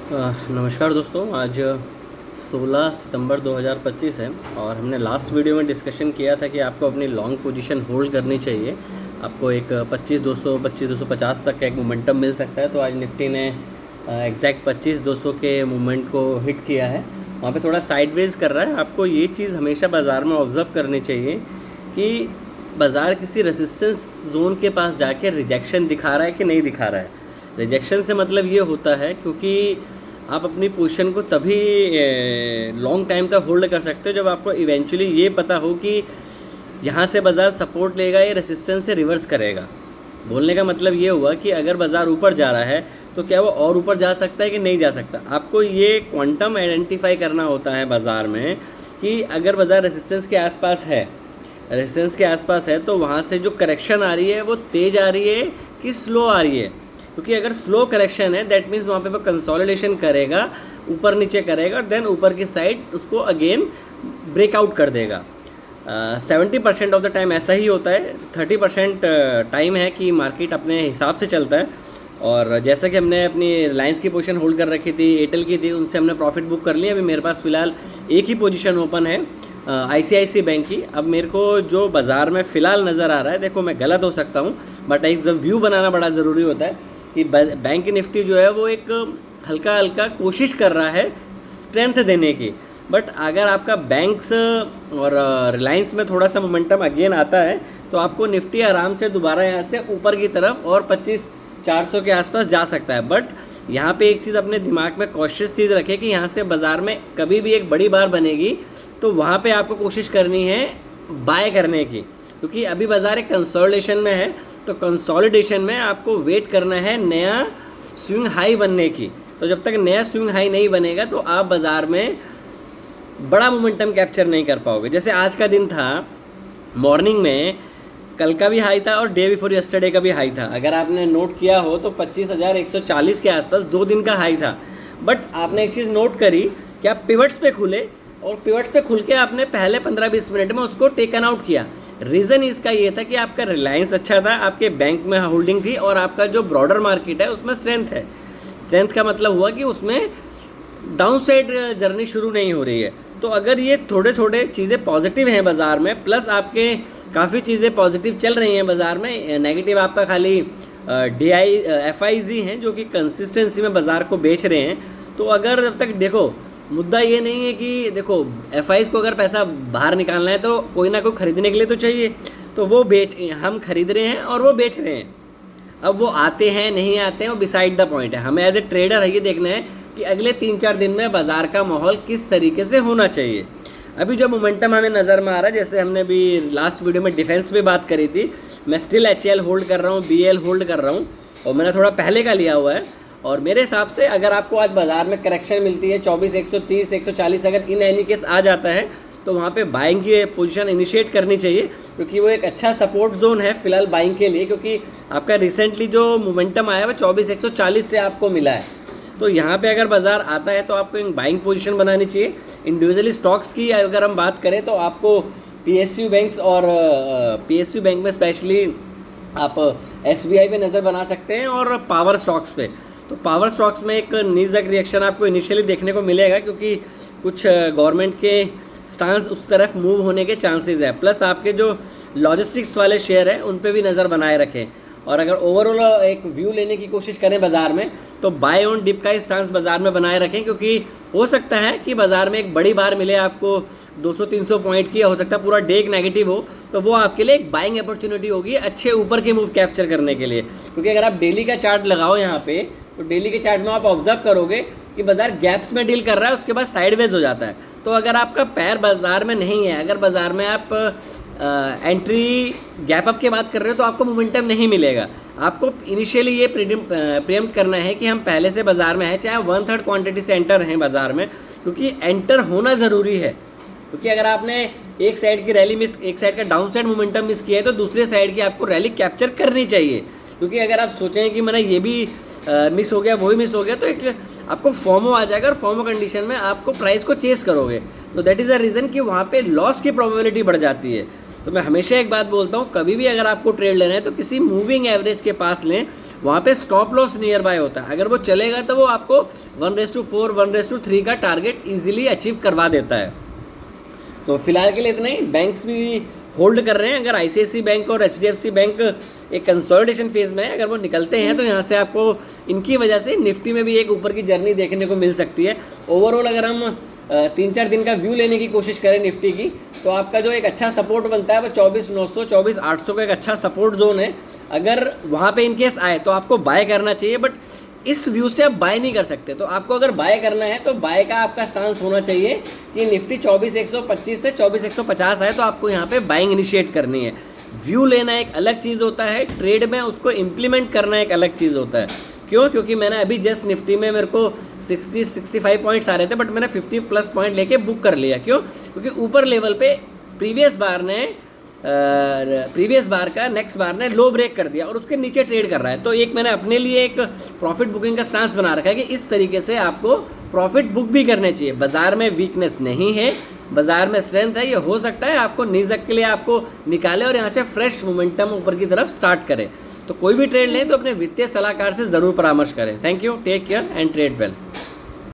नमस्कार दोस्तों। आज 16 सितंबर 2025 है और हमने लास्ट वीडियो में डिस्कशन किया था कि आपको अपनी लॉन्ग पोजीशन होल्ड करनी चाहिए। आपको एक 25,200 25,250 तक का एक मोमेंटम मिल सकता है। तो आज निफ्टी ने एग्जैक्ट 25,200 के मूवमेंट को हिट किया है। वहाँ पे थोड़ा साइडवेज कर रहा है। आपको ये चीज़ हमेशा बाज़ार में ऑब्ज़र्व करनी चाहिए कि बाज़ार किसी रेजिस्टेंस जोन के पास जाके रिजेक्शन दिखा रहा है कि नहीं दिखा रहा है। रिजेक्शन से मतलब ये होता है क्योंकि आप अपनी पोजीशन को तभी लॉन्ग टाइम तक होल्ड कर सकते हो जब आपको इवेंचुअली ये पता हो कि यहाँ से बाज़ार सपोर्ट लेगा या रेसिस्टेंस से रिवर्स करेगा। बोलने का मतलब ये हुआ कि अगर बाज़ार ऊपर जा रहा है तो क्या वो और ऊपर जा सकता है कि नहीं जा सकता। आपको ये क्वांटम आइडेंटिफाई करना होता है बाज़ार में कि अगर बाज़ार रेसिस्टेंस के आसपास है तो वहाँ से जो करेक्शन आ रही है वो तेज़ आ रही है कि स्लो आ रही है। क्योंकि अगर स्लो करेक्शन है दैट मीन्स वहाँ पे वो कंसोलिडेशन करेगा, ऊपर नीचे करेगा, देन ऊपर की साइड उसको अगेन ब्रेकआउट कर देगा। 70% ऑफ द टाइम ऐसा ही होता है। 30% टाइम है कि मार्केट अपने हिसाब से चलता है। और जैसा कि हमने अपनी रिलायंस की पोजीशन होल्ड कर रखी थी, एयरटेल की थी, उनसे हमने प्रॉफिट बुक कर लिया। अभी मेरे पास फ़िलहाल एक ही पोजीशन ओपन है ICICI बैंक की। अब मेरे को जो बाज़ार में फ़िलहाल नज़र आ रहा है, देखो मैं गलत हो सकता हूँ बट एक जब व्यू बनाना बड़ा ज़रूरी होता है कि बैंक निफ्टी जो है वो एक हल्का हल्का कोशिश कर रहा है स्ट्रेंथ देने की। बट अगर आपका बैंक्स और रिलायंस में थोड़ा सा मोमेंटम अगेन आता है तो आपको निफ्टी आराम से दोबारा यहाँ से ऊपर की तरफ और 25,400 के आसपास जा सकता है। बट यहाँ पे एक चीज़ अपने दिमाग में कॉशियस चीज़ रखें कि यहाँ से बाज़ार में कभी भी एक बड़ी बार बनेगी तो वहाँ पे आपको कोशिश करनी है बाय करने की, क्योंकि अभी बाज़ार एक कंसोलिडेशन में है। तो कंसोलिडेशन में आपको वेट करना है नया स्विंग हाई बनने की। तो जब तक नया स्विंग हाई नहीं बनेगा तो आप बाज़ार में बड़ा मोमेंटम कैप्चर नहीं कर पाओगे। जैसे आज का दिन था, मॉर्निंग में कल का भी हाई था और डे बिफोर यस्टरडे का भी हाई था। अगर आपने नोट किया हो तो 25,140 के आसपास 2 दिन का हाई था। बट आपने एक चीज़ नोट करी कि आप पिवट्स पे खुले और पिवट्स पे खुल के आपने पहले 15-20 मिनट में उसको टेकन आउट किया। रीज़न इसका ये था कि आपका रिलायंस अच्छा था, आपके बैंक में होल्डिंग थी और आपका जो ब्रॉडर मार्केट है उसमें स्ट्रेंथ है। स्ट्रेंथ का मतलब हुआ कि उसमें डाउन साइड जर्नी शुरू नहीं हो रही है। तो अगर ये थोड़े थोड़े चीज़ें पॉजिटिव हैं बाज़ार में, प्लस आपके काफ़ी चीज़ें पॉजिटिव चल रही हैं बाज़ार में, नेगेटिव आपका खाली FIZ हैं जो कि कंसिस्टेंसी में बाज़ार को बेच रहे हैं। तो अगर जब तक देखो, मुद्दा ये नहीं है कि देखो FIs को अगर पैसा बाहर निकालना है तो कोई ना कोई ख़रीदने के लिए तो चाहिए। तो वो हम खरीद रहे हैं और वो बेच रहे हैं। अब वो आते हैं नहीं आते हैं वो बिसाइड द पॉइंट है। हमें एज ए ट्रेडर ये देखना है कि अगले 3-4 दिन में बाज़ार का माहौल किस तरीके से होना चाहिए। अभी जो मोमेंटम हमें नज़र में आ रहा है, जैसे हमने भी लास्ट वीडियो में डिफेंस पे बात करी थी, मैं स्टिल HL होल्ड कर रहा हूँ, BL होल्ड कर रहा हूँ और मैंने थोड़ा पहले का लिया हुआ है। और मेरे हिसाब से अगर आपको आज बाज़ार में करेक्शन मिलती है 24,130 140 अगर इन एनी केस आ जाता है तो वहाँ पे बाइंग की पोजीशन इनिशिएट करनी चाहिए, क्योंकि वो एक अच्छा सपोर्ट जोन है फिलहाल बाइंग के लिए। क्योंकि आपका रिसेंटली जो मोमेंटम आया है वो 24,140 से आपको मिला है। तो यहाँ पे अगर बाज़ार आता है तो आपको एक बाइंग पोजीशन बनानी चाहिए। इंडिविजुअली स्टॉक्स की अगर हम बात करें तो आपको PSU बैंक्स और PSU बैंक में स्पेशली आप SBI पे नज़र बना सकते हैं और पावर स्टॉक्स पे। तो पावर स्टॉक्स में एक नीज़क रिएक्शन आपको इनिशियली देखने को मिलेगा, क्योंकि कुछ गवर्नमेंट के स्टांस उस तरफ मूव होने के चांसेस है। प्लस आपके जो लॉजिस्टिक्स वाले शेयर हैं उन पे भी नज़र बनाए रखें। और अगर ओवरऑल एक व्यू लेने की कोशिश करें बाज़ार में तो बाय ऑन डिप का ही स्टांस बाज़ार में बनाए रखें, क्योंकि हो सकता है कि बाज़ार में एक बड़ी बार मिले आपको 200-300 पॉइंट की, हो सकता है पूरा डे एक नेगेटिव हो, तो वो आपके लिए एक बाइंग अपॉर्चुनिटी होगी अच्छे ऊपर के मूव कैप्चर करने के लिए। क्योंकि अगर आप डेली का चार्ट लगाओ यहाँ पे तो डेली के चार्ट में आप ऑब्जर्व करोगे कि बाज़ार गैप्स में डील कर रहा है, उसके बाद साइडवेज हो जाता है। तो अगर आपका पैर बाज़ार में नहीं है, अगर बाज़ार में आप एंट्री गैप अप की बात कर रहे हो तो आपको मोमेंटम नहीं मिलेगा। आपको इनिशियली ये प्रीएम्प्ट करना है कि हम पहले से बाज़ार में हैं, चाहे 1/3 क्वांटिटी से एंटर हैं बाज़ार में, क्योंकि एंटर होना ज़रूरी है। क्योंकि अगर आपने एक साइड की रैली मिस, एक साइड का डाउन साइड मोमेंटम मिस किया है तो दूसरे साइड की आपको रैली कैप्चर करनी चाहिए। क्योंकि अगर आप सोचें कि मैंने ये भी मिस हो गया वही मिस हो गया तो एक आपको फॉर्मो आ जाएगा और फॉर्मो कंडीशन में आपको प्राइस को चेस करोगे। तो दैट इज़ द रीज़न कि वहाँ पे लॉस की प्रोबेबिलिटी बढ़ जाती है। तो मैं हमेशा एक बात बोलता हूँ, कभी भी अगर आपको ट्रेड लेना है तो किसी मूविंग एवरेज के पास लें, वहाँ पे स्टॉप लॉस नियर बाय होता है। अगर वो चलेगा तो वो आपको 1:4, 1:3 का टारगेट इजीली अचीव करवा देता है। तो फिलहाल के लिए इतना ही। बैंक्स भी होल्ड कर रहे हैं। अगर ICICI बैंक और HDFC बैंक एक कंसोलिडेशन फेज में है, अगर वो निकलते हैं तो यहाँ से आपको इनकी वजह से निफ्टी में भी एक ऊपर की जर्नी देखने को मिल सकती है। ओवरऑल अगर हम 3-4 दिन का व्यू लेने की कोशिश करें निफ्टी की, तो आपका जो एक अच्छा सपोर्ट बनता है वो 24,900, 24,800 का एक अच्छा सपोर्ट जोन है। अगर वहाँ पे इनकेस आए तो आपको बाय करना चाहिए, बट इस व्यू से आप बाय नहीं कर सकते। तो आपको अगर बाय करना है तो बाय का आपका स्टांस होना चाहिए कि निफ्टी 24,125 से 24,150 आए तो आपको यहाँ पे बाइंग इनिशिएट करनी है। व्यू लेना एक अलग चीज़ होता है, ट्रेड में उसको इम्प्लीमेंट करना एक अलग चीज़ होता है। क्यों? क्योंकि मैंने अभी जस्ट निफ्टी में मेरे को 60-65 पॉइंट्स आ रहे थे, बट मैंने 50+ पॉइंट लेके बुक कर लिया। क्यों? क्योंकि ऊपर लेवल पे प्रीवियस बार का नेक्स्ट बार ने लो ब्रेक कर दिया और उसके नीचे ट्रेड कर रहा है। तो एक मैंने अपने लिए एक प्रॉफिट बुकिंग का स्टांस बना रखा है कि इस तरीके से आपको प्रॉफिट बुक भी करने चाहिए। बाजार में वीकनेस नहीं है, बाजार में स्ट्रेंथ है। ये हो सकता है आपको निज़क के लिए आपको निकाले और यहाँ से फ्रेश मोमेंटम ऊपर की तरफ स्टार्ट करे। तो कोई भी ट्रेड लें तो अपने वित्तीय सलाहकार से ज़रूर परामर्श करें। Thank you, take care and trade well.